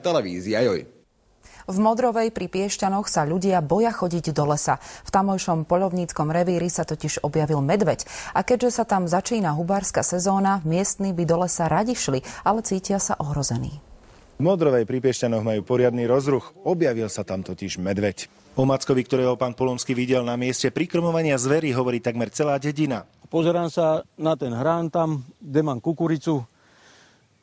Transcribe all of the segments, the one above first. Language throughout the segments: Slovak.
Televízia Joj. V Modrovej pri Piešťanoch sa ľudia boja chodiť do lesa. V tamojšom poľovníckom revíri sa totiž objavil medveď. A keďže sa tam začína hubárska sezóna, miestni by do lesa radi šli, ale cítia sa ohrození. V Modrovej pri Piešťanoch majú poriadny rozruch. Objavil sa tam totiž medveď. O Mackovi, ktorého pán Polonský videl na mieste prikrmovania zvery, hovorí takmer celá dedina. Pozerám sa na ten hrán tam, kde mám kukuricu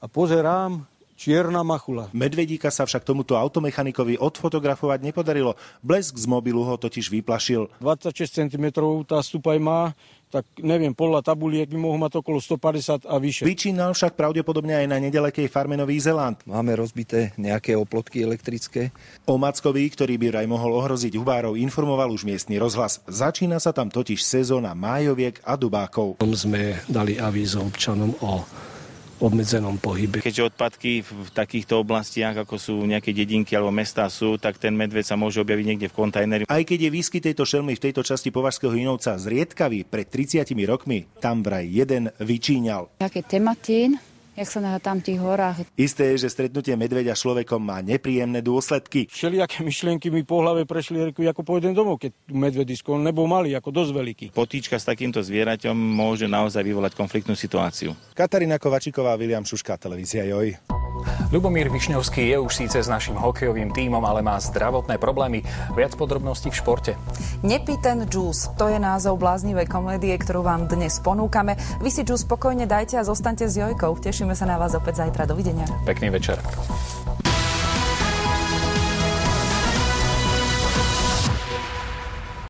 a pozerám, čierna machula. Medvedíka sa však tomuto automechanikovi odfotografovať nepodarilo. Blesk z mobilu ho totiž vyplašil. 26 cm tá stupaj má, tak neviem, podľa tabuliek by mohol mať okolo 150 a vyššie. Vyčínal však pravdepodobne aj na nedalekej farme Nový Zeland. Máme rozbité nejaké oplotky elektrické. O Mackovi, ktorý by vraj mohol ohroziť hubárov, informoval už miestny rozhlas. Začína sa tam totiž sezóna májoviek a dubákov. Sme dali avízo občanom o obmedzenom pohybe. Keďže odpadky v takýchto oblastiach, ako sú nejaké dedinky alebo mestá sú, tak ten medveď sa môže objaviť niekde v kontajneri. Aj keď je výskyt tejto šelmy v tejto časti Považského Inovca zriedkavý, pred 30 rokmi tam vraj jeden vyčíňal. Také tematín, jak sa na tamtých horách. Isté je, že stretnutie medveďa s človekom má nepríjemné dôsledky. Všelijaké myšlienky mi po hlave prešli, ako pôjdem domov, keď medvedisko nebol malý, ako dosť veľký. Potýčka s takýmto zvieraťom môže naozaj vyvolať konfliktnú situáciu. Katarína Kovačíková, Viliam Šuška, Televízia Joj. Ľubomír Višňovský je už síce s našim hokejovým tímom, ale má zdravotné problémy. Viac podrobností v športe. Nepí ten džús, to je názov bláznivej komédie, ktorú vám dnes ponúkame. Vy si džús spokojne dajte a zostaňte s Jojkou. Tešíme sa na vás opäť zajtra. Dovidenia. Pekný večer.